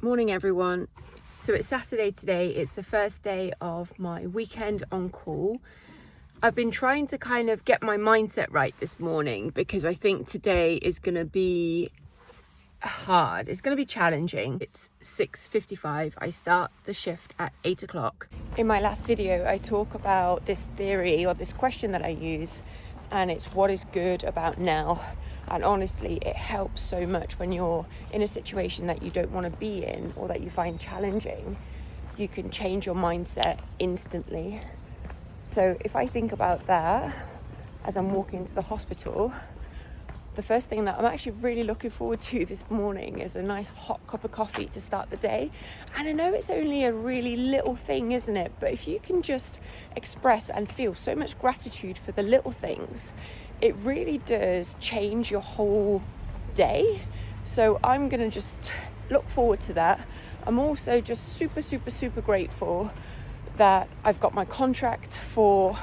Morning everyone. So it's Saturday today. It's the first day of my weekend on call. I've been trying to kind of get my mindset right this morning because I think today is going to be hard. It's going to be challenging. It's 6:55. I start the shift at 8 o'clock. In my last video, I talk about this theory or this question that I use, and it's what is good about now. And honestly, it helps so much when you're in a situation that you don't want to be in or that you find challenging. You can change your mindset instantly. So if I think about that as I'm walking to the hospital, the first thing that I'm actually really looking forward to this morning is a nice hot cup of coffee to start the day. And I know it's only a really little thing, isn't it? But if you can just express and feel so much gratitude for the little things, it really does change your whole day. So I'm going to just look forward to that. I'm also just super grateful that I've got my contract for,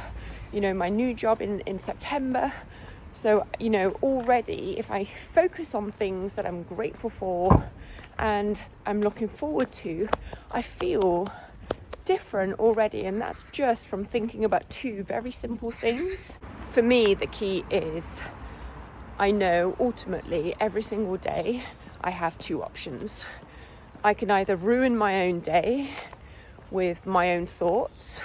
my new job in September. So, already if I focus on things that I'm grateful for and I'm looking forward to, I feel different already. And that's just from thinking about two very simple things. For me, the key is I know ultimately every single day I have two options. I can either ruin my own day with my own thoughts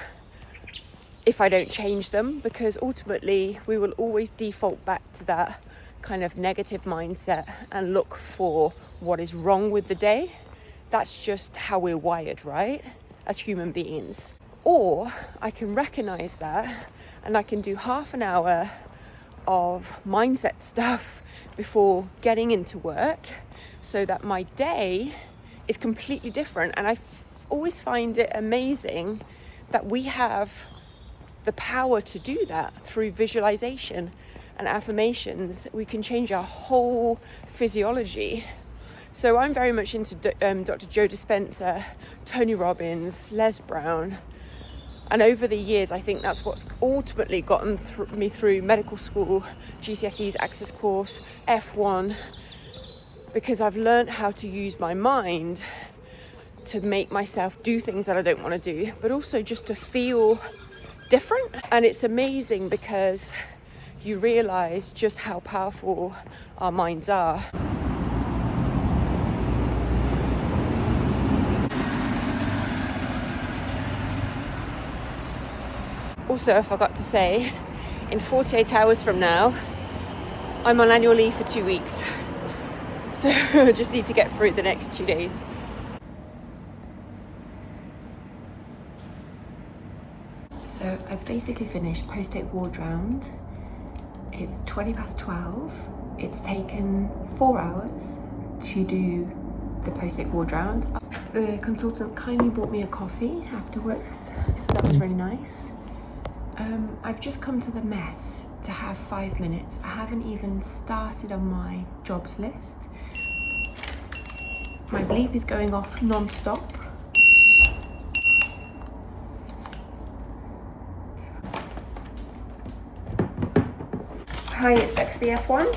if I don't change them, because ultimately we will always default back to that kind of negative mindset and look for what is wrong with the day. That's just how we're wired, right? As human beings. Or I can recognize that and I can do half an hour of mindset stuff before getting into work so that my day is completely different. And I always find it amazing that we have the power to do that through visualization and affirmations. We can change our whole physiology. So I'm very much into Dr. Joe Dispenza, Tony Robbins, Les Brown. And over the years, I think that's what's ultimately gotten me through medical school, GCSEs, access course, F1, because I've learned how to use my mind to make myself do things that I don't want to do, but also just to feel different. And it's amazing because you realize just how powerful our minds are. Also, I forgot to say, in 48 hours from now, I'm on annual leave for 2 weeks. So I just need to get through the next 2 days. So I've basically finished post-take ward round. It's 12:20. It's taken 4 hours to do the post-take ward round. The consultant kindly bought me a coffee afterwards, so that was really nice. I've just come to the mess to have 5 minutes. I haven't even started on my jobs list. My bleep is going off non-stop. Hi, it's Becs the F1.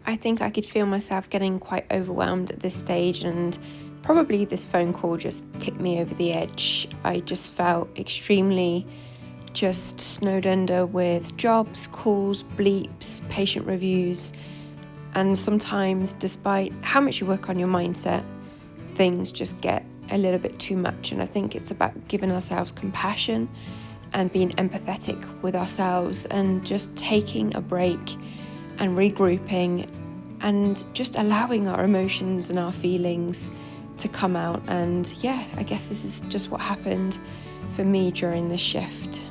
I think I could feel myself getting quite overwhelmed at this stage, and probably this phone call just tipped me over the edge. I just felt extremely just snowed under with jobs, calls, bleeps, patient reviews, and sometimes despite how much you work on your mindset, things just get a little bit too much. And I think it's about giving ourselves compassion and being empathetic with ourselves and just taking a break and regrouping and just allowing our emotions and our feelings to come out. And yeah, I guess this is just what happened for me during this shift.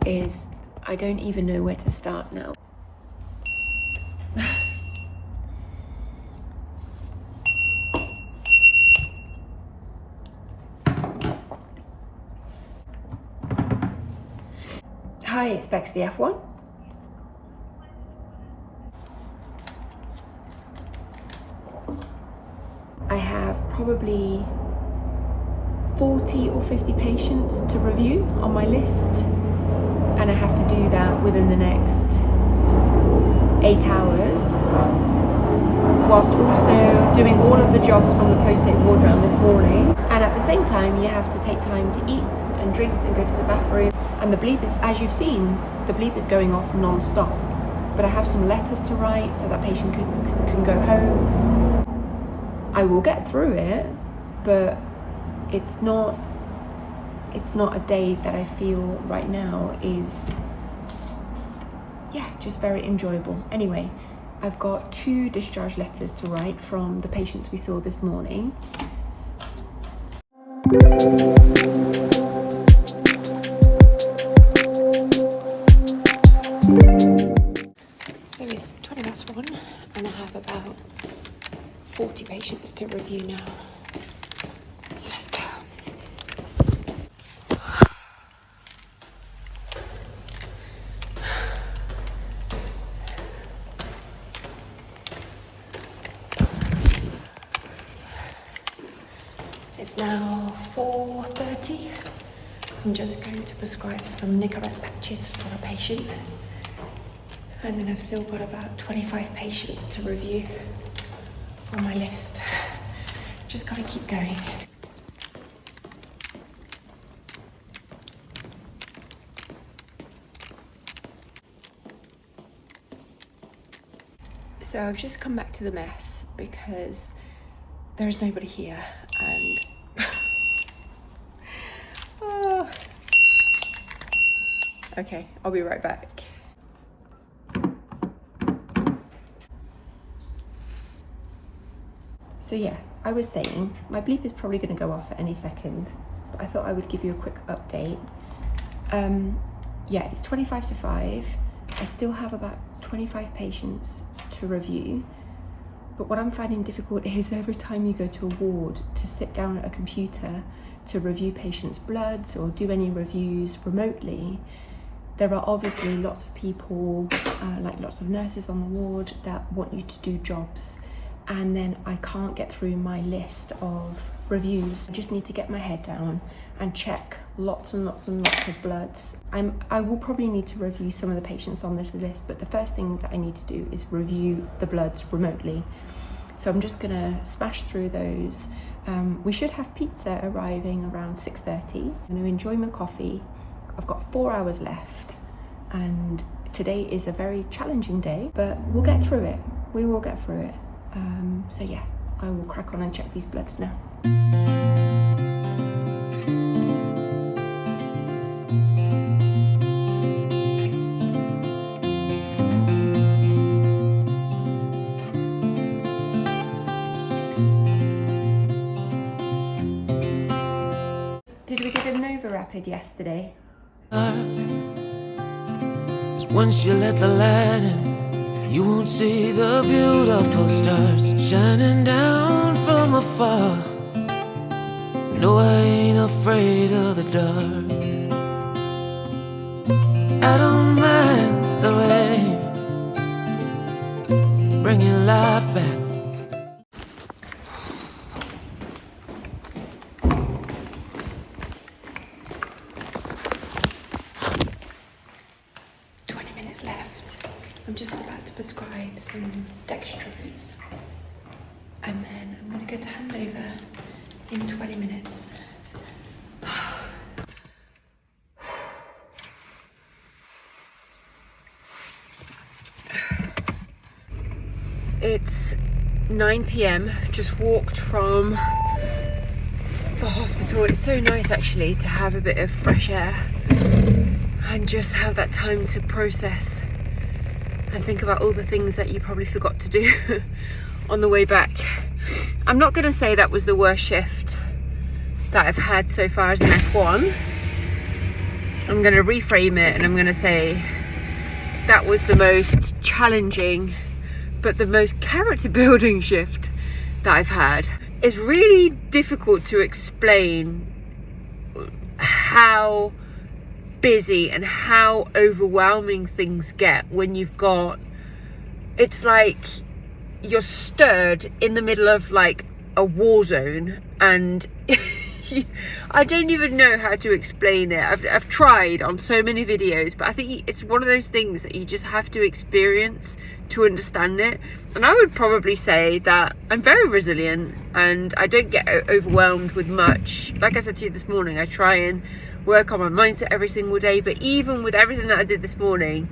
Is I don't even know where to start now. Hi, it's Becs the F1. I have probably 40 or 50 patients to review on my list, and I have to do that within the next 8 hours, whilst also doing all of the jobs from the post-day ward round this morning. And at the same time, you have to take time to eat and drink and go to the bathroom. And the bleep is, as you've seen, the bleep is going off non-stop. But I have some letters to write so that patient can go home. I will get through it, but it's not a day that I feel right now is, just very enjoyable. Anyway, I've got 2 discharge letters to write from the patients we saw this morning. So it's 1:20 and I have about 40 patients to review now. So let's go. It's now 4:30. I'm just going to prescribe some Nicorette patches for a patient. And then I've still got about 25 patients to review on my list. Just gotta keep going. So I've just come back to the mess because there is nobody here and oh. Okay, I'll be right back. So yeah, I was saying, my bleep is probably going to go off at any second, but I thought I would give you a quick update. It's 25 to 5. I still have about 25 patients to review, but what I'm finding difficult is every time you go to a ward to sit down at a computer to review patients' bloods or do any reviews remotely, there are obviously lots of people, like lots of nurses on the ward that want you to do jobs. And then I can't get through my list of reviews. I just need to get my head down and check lots and lots and lots of bloods. I will probably need to review some of the patients on this list, but the first thing that I need to do is review the bloods remotely. So I'm just gonna smash through those. We should have pizza arriving around 6:30. I'm gonna enjoy my coffee. I've got 4 hours left, and today is a very challenging day, but we'll get through it. We will get through it. I will crack on and check these bloods now. Did we give him Nova Rapid yesterday? Once you let the light in, you won't see the beautiful stars shining down from afar. No, I ain't afraid of the dark. I don't mind the rain, bringing life back. I'm just about to prescribe some dextrose, and then I'm going to go to handover in 20 minutes. It's 9 p.m. Just walked from the hospital. It's so nice actually to have a bit of fresh air and just have that time to process and think about all the things that you probably forgot to do on the way back. I'm not going to say that was the worst shift that I've had so far as an F1. I'm going to reframe it and I'm going to say that was the most challenging but the most character building shift that I've had. It's really difficult to explain how busy and how overwhelming things get when you've got, it's like you're stirred in the middle of like a war zone, and I don't even know how to explain it. I've tried on so many videos, but I think it's one of those things that you just have to experience to understand it. And I would probably say that I'm very resilient and I don't get overwhelmed with much. Like I said to you this morning, I try and work on my mindset every single day, but even with everything that I did this morning,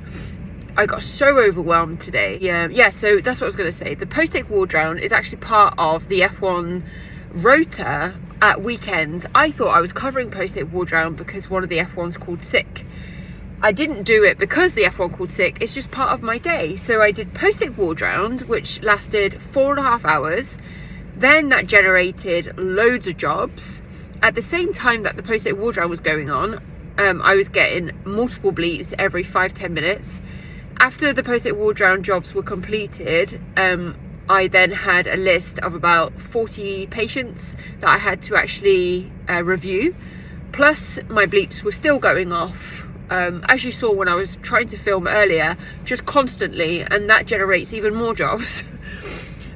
I got so overwhelmed today. Yeah, so that's what I was going to say. The post-take ward round is actually part of the F1 rota at weekends. I thought I was covering post-take ward round because one of the F1s called sick. I didn't do it because the F1 called sick. It's just part of my day. So I did post-take ward round, which lasted 4.5 hours. Then that generated loads of jobs. At the same time that the post-take ward round was going on, I was getting multiple bleeps every 5-10 minutes. After the post-take ward round jobs were completed, I then had a list of about 40 patients that I had to actually review. Plus my bleeps were still going off, as you saw when I was trying to film earlier, just constantly, and that generates even more jobs.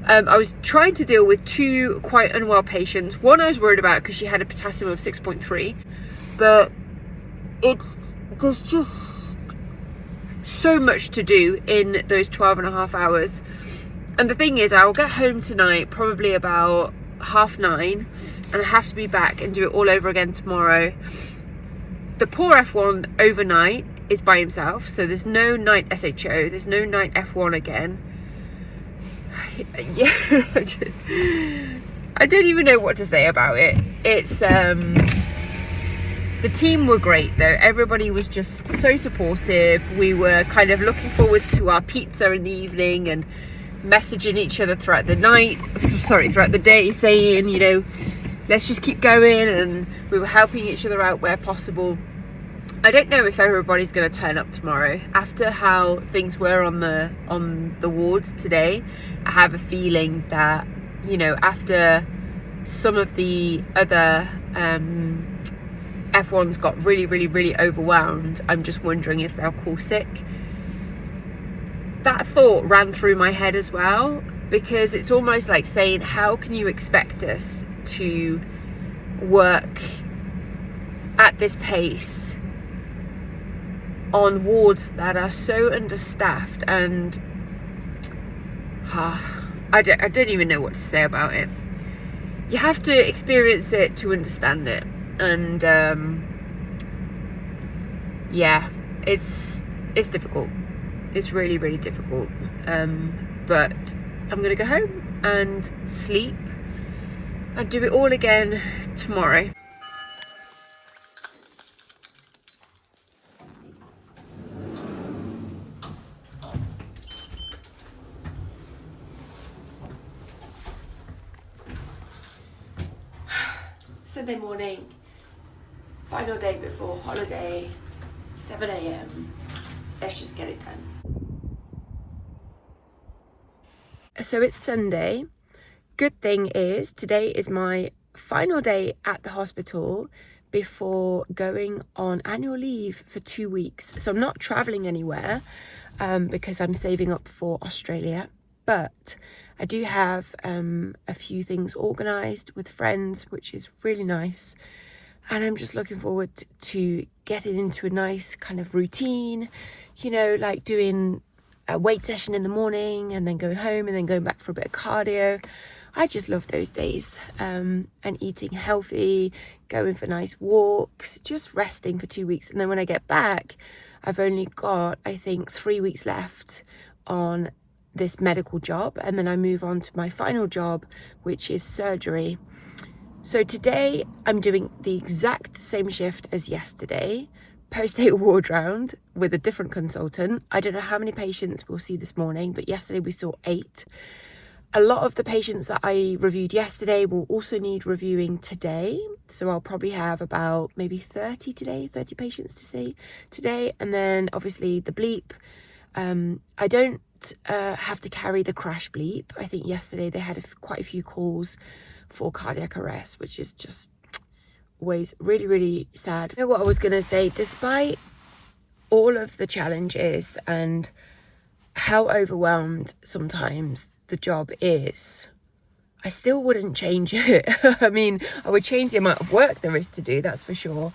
I was trying to deal with 2 quite unwell patients. One I was worried about because she had a potassium of 6.3, but there's just so much to do in those 12.5 hours. And the thing is, I'll get home tonight probably about 9:30, and I have to be back and do it all over again tomorrow. The poor F1 overnight is by himself, so there's no night SHO, there's no night F1 again. Yeah, I don't even know what to say about it. It's the team were great though. Everybody was just so supportive. We were kind of looking forward to our pizza in the evening and messaging each other throughout the day, saying, you know, let's just keep going, and we were helping each other out where possible. I don't know if everybody's going to turn up tomorrow. After how things were on the wards today, I have a feeling that, you know, after some of the other F1s got really overwhelmed, I'm just wondering if they'll call sick. That thought ran through my head as well, because it's almost like saying, how can you expect us to work at this pace on wards that are so understaffed? And I don't even know what to say about it. You have to experience it to understand it. And yeah, it's difficult. It's really difficult, but I'm gonna go home and sleep and do it all again tomorrow. Sunday morning, final day before holiday, 7 a.m. Let's just get it done. So it's Sunday. Good thing is today is my final day at the hospital before going on annual leave for 2 weeks. So I'm not traveling anywhere because I'm saving up for Australia, but I do have a few things organised with friends, which is really nice. And I'm just looking forward to getting into a nice kind of routine, you know, like doing a weight session in the morning and then going home and then going back for a bit of cardio. I just love those days, and eating healthy, going for nice walks, just resting for 2 weeks. And then when I get back, I've only got, I think, 3 weeks left on this medical job. And then I move on to my final job, which is surgery. So today I'm doing the exact same shift as yesterday, post-take ward round with a different consultant. I don't know how many patients we'll see this morning, but yesterday we saw 8. A lot of the patients that I reviewed yesterday will also need reviewing today. So I'll probably have about maybe 30 patients to see today. And then obviously the bleep. I don't have to carry the crash bleep. I think yesterday they had quite a few calls for cardiac arrest, which is just always really, really sad. You know what I was going to say? Despite all of the challenges and how overwhelmed sometimes the job is, I still wouldn't change it. I mean, I would change the amount of work there is to do, that's for sure.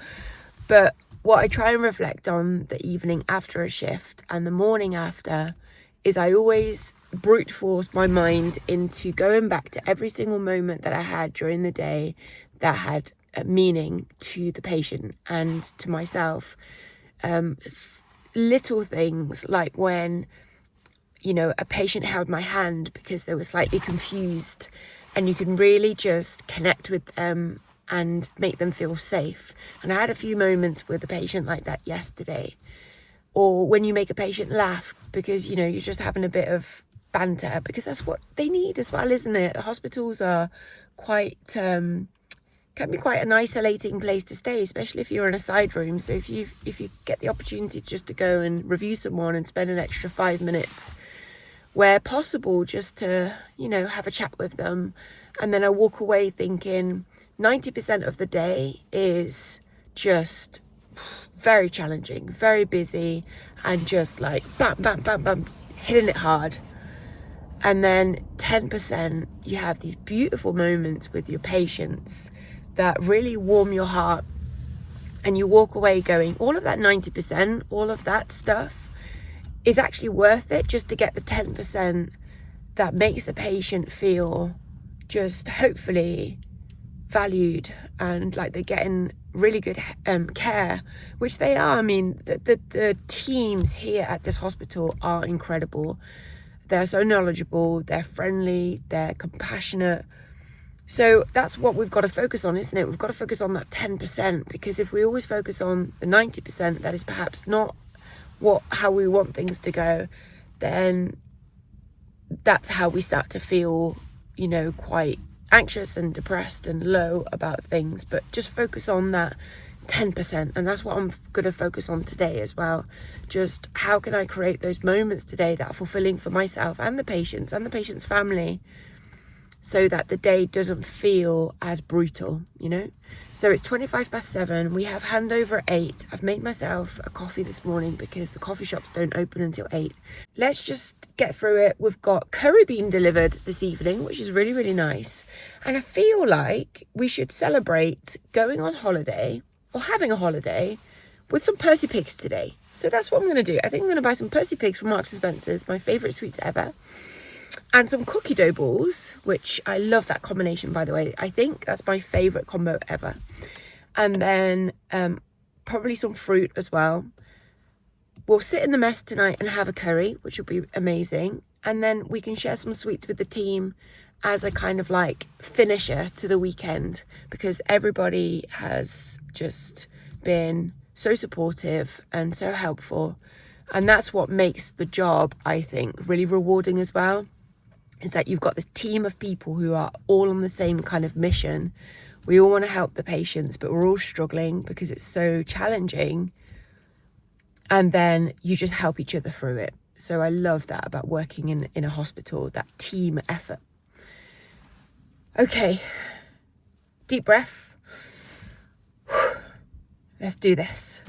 But what I try and reflect on the evening after a shift and the morning after is I always brute force my mind into going back to every single moment that I had during the day that had a meaning to the patient and to myself. Little things like when, you know, a patient held my hand because they were slightly confused, and you can really just connect with them and make them feel safe. And I had a few moments with a patient like that yesterday. Or when you make a patient laugh because, you know, you're just having a bit of banter, because that's what they need as well, isn't it? Hospitals are quite, can be quite an isolating place to stay, especially if you're in a side room. So if you get the opportunity just to go and review someone and spend an extra 5 minutes where possible, just to, you know, have a chat with them. And then I walk away thinking 90% of the day is just very challenging, very busy, and just like bam, bam, bam, bam, hitting it hard. And then 10%, you have these beautiful moments with your patients that really warm your heart. And you walk away going, all of that 90%, all of that stuff is actually worth it just to get the 10% that makes the patient feel just hopefully valued and like they're getting really good care, which they are. I mean, the teams here at this hospital are incredible. They're so knowledgeable, they're friendly, they're compassionate. So that's what we've got to focus on, isn't it? We've got to focus on that 10%, because if we always focus on the 90%, that is perhaps not how we want things to go, then that's how we start to feel, you know, quite anxious and depressed and low about things. But just focus on that 10%, and that's what I'm going to focus on today as well. Just how can I create those moments today that are fulfilling for myself and the patient's family, so that the day doesn't feel as brutal, you know? So it's 7:25. We have handover at 8. I've made myself a coffee this morning because the coffee shops don't open until 8. Let's just get through it. We've got curry bean delivered this evening, which is really, really nice. And I feel like we should celebrate going on holiday or having a holiday with some Percy Pigs today. So that's what I'm going to do. I think I'm going to buy some Percy Pigs from Marks & Spencer's, my favourite sweets ever. And some cookie dough balls, which I love that combination, by the way. I think that's my favourite combo ever. And then probably some fruit as well. We'll sit in the mess tonight and have a curry, which will be amazing. And then we can share some sweets with the team as a kind of like finisher to the weekend, because everybody has just been so supportive and so helpful. And that's what makes the job, I think, really rewarding as well, is that you've got this team of people who are all on the same kind of mission. We all want to help the patients, but we're all struggling because it's so challenging. And then you just help each other through it. So I love that about working in a hospital, that team effort. Okay, deep breath. Let's do this.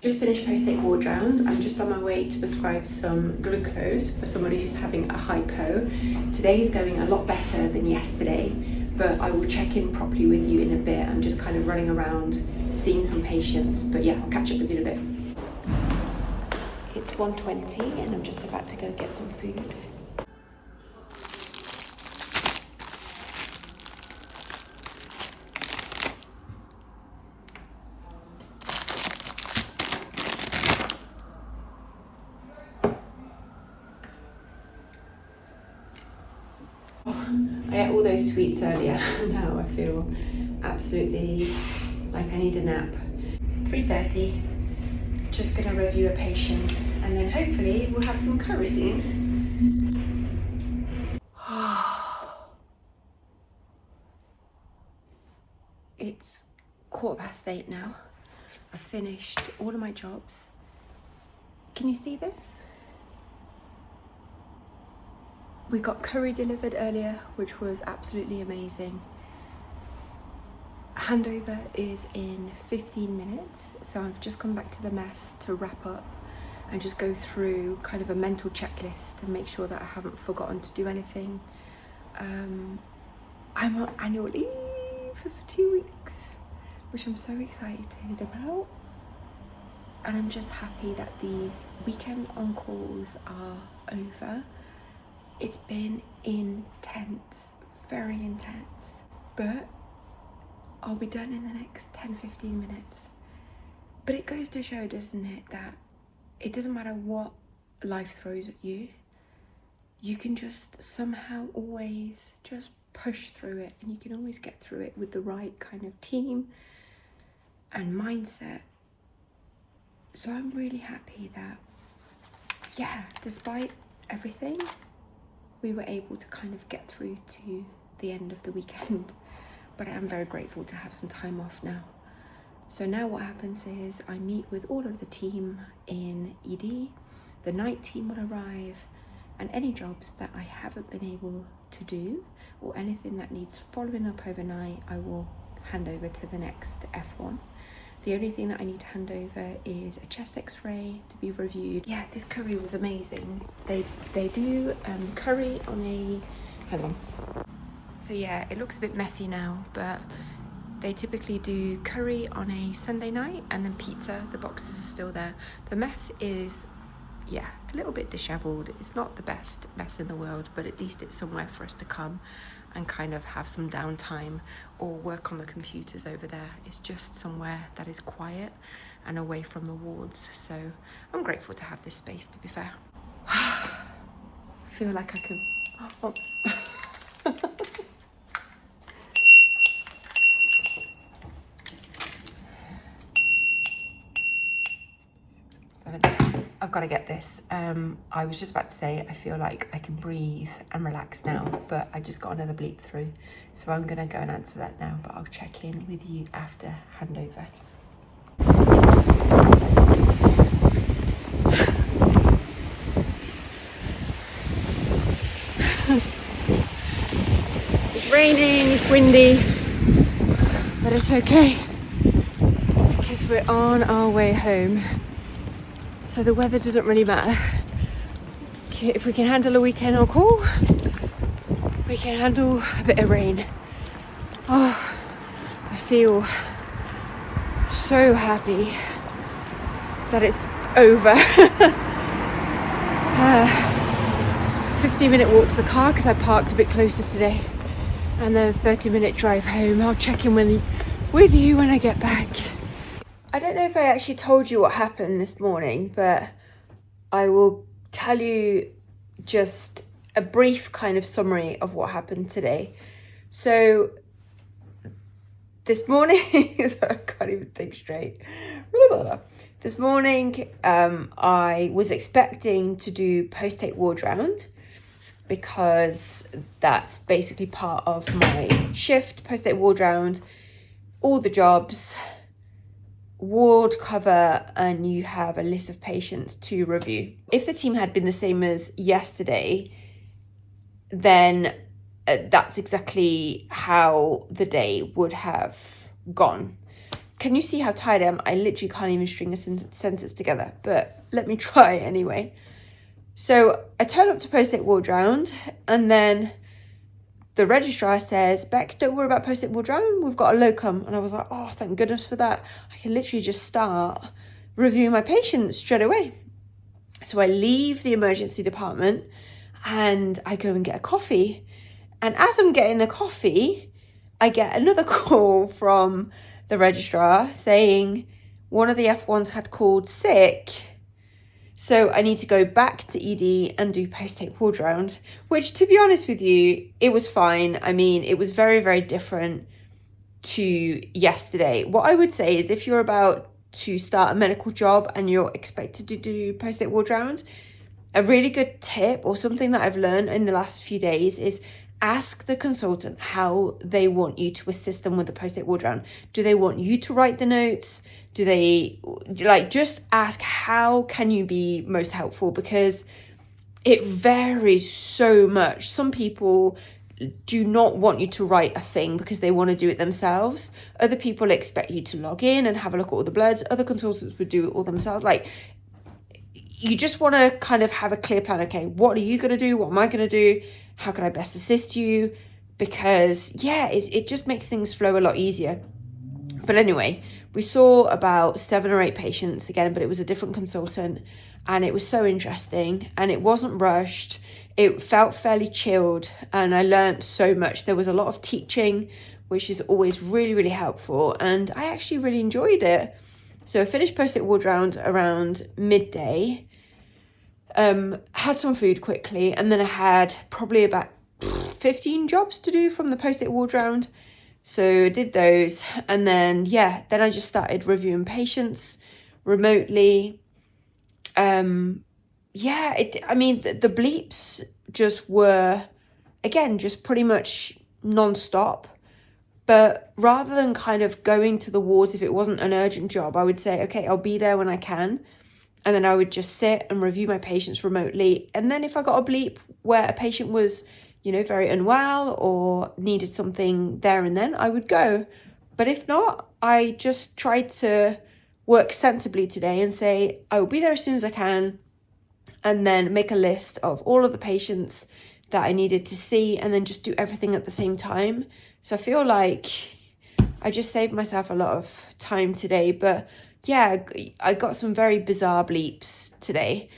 Just finished post-take ward round. I'm just on my way to prescribe some glucose for somebody who's having a hypo. Today is going a lot better than yesterday, but I will check in properly with you in a bit. I'm just kind of running around seeing some patients, but yeah, I'll catch up with you in a bit. It's 1:20 and I'm just about to go get some food. I ate all those sweets earlier. Now I feel absolutely like I need a nap. 3:30. Just gonna review a patient and then hopefully we'll have some curry soon. It's 8:15 now. I've finished all of my jobs. Can you see this? We got curry delivered earlier, which was absolutely amazing. handover is in 15 minutes, so I've just come back to the mess to wrap up and just go through kind of a mental checklist to make sure that I haven't forgotten to do anything. I'm on annual leave for 2 weeks, which I'm so excited about, and I'm just happy that these weekend on-calls are over. It's been intense, very intense, but I'll be done in the next 10-15 minutes. But it goes to show, doesn't it, that it doesn't matter what life throws at you, you can just somehow always just push through it, and you can always get through it with the right kind of team and mindset. So I'm really happy that, yeah, despite everything, we were able to kind of get through to the end of the weekend. But I am very grateful to have some time off now. So now what happens is I meet with all of the team in ED, the night team will arrive, and any jobs that I haven't been able to do or anything that needs following up overnight, I will hand over to the next F1. The only thing that I need to hand over is a chest x-ray to be reviewed. Yeah, this curry was amazing. They do curry on a, hang on. So yeah, it looks a bit messy now, but they typically do curry on a Sunday night and then pizza. The boxes are still there. The mess is, yeah, a little bit disheveled. It's not the best mess in the world, but at least it's somewhere for us to come and kind of have some downtime or work on the computers over there. It's just somewhere that is quiet and away from the wards. So I'm grateful to have this space, to be fair. I feel like I can... Oh. I've got to get this. I was just about to say I feel like I can breathe and relax now, but I just got another bleep through, so I'm gonna go and answer that now, but I'll check in with you after handover. It's raining, it's windy, but it's okay because we're on our way home. So the weather doesn't really matter. If we can handle a weekend on call, we can handle a bit of rain. Oh, I feel so happy that it's over. 15-minute walk to the car because I parked a bit closer today, and then a 30-minute drive home. I'll check in with you when I get back. I don't know if I actually told you what happened this morning, but I will tell you just a brief kind of summary of what happened today. So this morning, I can't even think straight. This morning, I was expecting to do post-take ward round because that's basically part of my shift, post-take ward round, all the jobs, ward cover, and you have a list of patients to review. If the team had been the same as yesterday, then that's exactly how the day would have gone. Can you see how tired I am? I literally can't even string a sentence together, but let me try anyway. So I turn up to post-take ward round, and then the registrar says, Becs, don't worry about post-take ward round, we've got a locum. And I was like, oh, thank goodness for that. I can literally just start reviewing my patients straight away. So I leave the emergency department and I go and get a coffee. And as I'm getting a coffee, I get another call from the registrar saying one of the F1s had called sick. So I need to go back to ED and do post-take ward round, which, to be honest with you, it was fine. I mean, it was very, very different to yesterday. What I would say is if you're about to start a medical job and you're expected to do post-take ward round, a really good tip or something that I've learned in the last few days is ask the consultant how they want you to assist them with the post-take ward round. Do they want you to write the notes? Do they, just ask how can you be most helpful, because it varies so much. Some people do not want you to write a thing because they want to do it themselves. Other people expect you to log in and have a look at all the bloods. Other consultants would do it all themselves. Like, you just want to kind of have a clear plan. Okay, what are you going to do? What am I going to do? How can I best assist you? Because, yeah, it just makes things flow a lot easier. But anyway, we saw about 7 or 8 patients again, but it was a different consultant. And it was so interesting. And it wasn't rushed. It felt fairly chilled. And I learned so much. There was a lot of teaching, which is always really, really helpful. And I actually really enjoyed it. So I finished post-it ward round around midday. Had some food quickly, and then I had probably about 15 jobs to do from the post-it ward round. So I did those, and then I just started reviewing patients remotely. The bleeps just were, again, just pretty much non-stop. But rather than kind of going to the wards if it wasn't an urgent job, I would say, okay, I'll be there when I can. And then I would just sit and review my patients remotely. And then if I got a bleep where a patient was, very unwell or needed something there and then, I would go. But if not, I just tried to work sensibly today and say, I will be there as soon as I can. And then make a list of all of the patients that I needed to see and then just do everything at the same time. So I feel like I just saved myself a lot of time today. But yeah, I got some very bizarre bleeps today.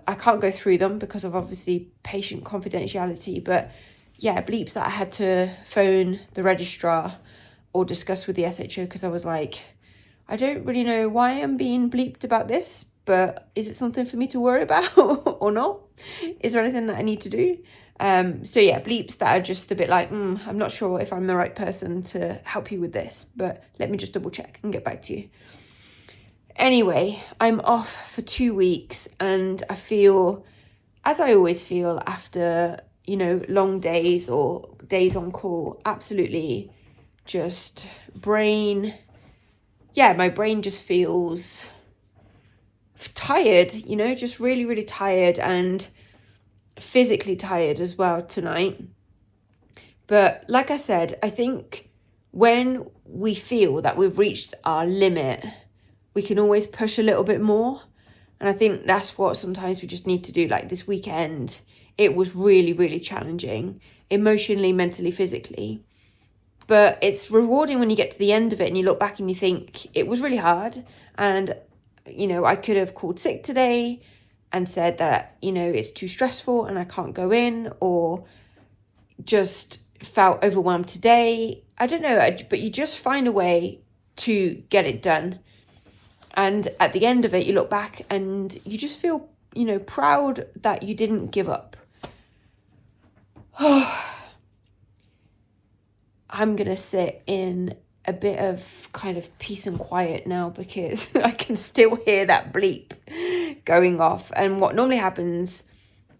I can't go through them because of obviously patient confidentiality, but yeah, bleeps that I had to phone the registrar or discuss with the SHO because I was like, I don't really know why I'm being bleeped about this, but is it something for me to worry about or not? Is there anything that I need to do? Bleeps that are just a bit like, I'm not sure if I'm the right person to help you with this, but let me just double check and get back to you. Anyway, I'm off for 2 weeks and I feel, as I always feel after, long days or days on call, absolutely just my brain just feels tired, just really, really tired and physically tired as well tonight. But like I said, I think when we feel that we've reached our limit, we can always push a little bit more. And I think that's what sometimes we just need to do. Like this weekend, it was really, really challenging, emotionally, mentally, physically. But it's rewarding when you get to the end of it and you look back and you think it was really hard. And, I could have called sick today and said that, it's too stressful and I can't go in, or just felt overwhelmed today. I don't know, but you just find a way to get it done. And at the end of it, you look back and you just feel, proud that you didn't give up. I'm going to sit in a bit of kind of peace and quiet now because I can still hear that bleep going off. And what normally happens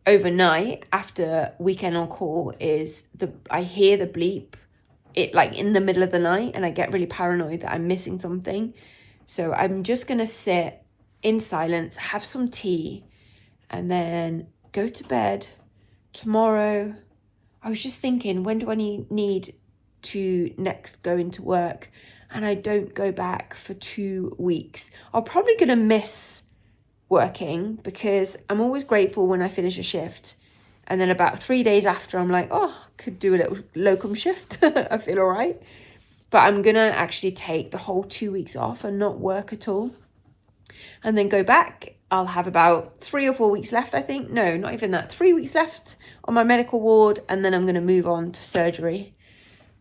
overnight after weekend on call is I hear the bleep in the middle of the night and I get really paranoid that I'm missing something. So I'm just going to sit in silence, have some tea, and then go to bed. Tomorrow, I was just thinking, when do I need to next go into work? And I don't go back for 2 weeks. I'm probably going to miss working because I'm always grateful when I finish a shift. And then about 3 days after, I'm like, could do a little locum shift. I feel all right. But I'm going to actually take the whole 2 weeks off and not work at all. And then go back. I'll have about 3 or 4 weeks left, I think. No, not even that. 3 weeks left on my medical ward. And then I'm going to move on to surgery.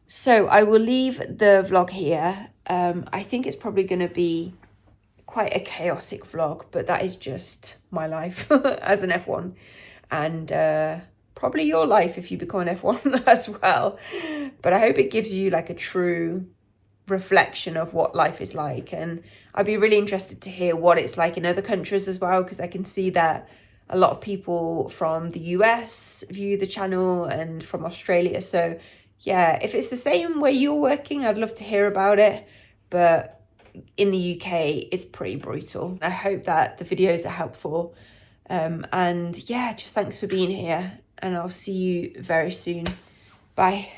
So I will leave the vlog here. I think it's probably going to be quite a chaotic vlog. But that is just my life as an F1. And probably your life if you become an F1 as well. But I hope it gives you like a true reflection of what life is like. And I'd be really interested to hear what it's like in other countries as well, because I can see that a lot of people from the US view the channel and from Australia. So yeah, if it's the same where you're working, I'd love to hear about it. But in the UK, it's pretty brutal. I hope that the videos are helpful. And yeah, just thanks for being here. And I'll see you very soon. Bye.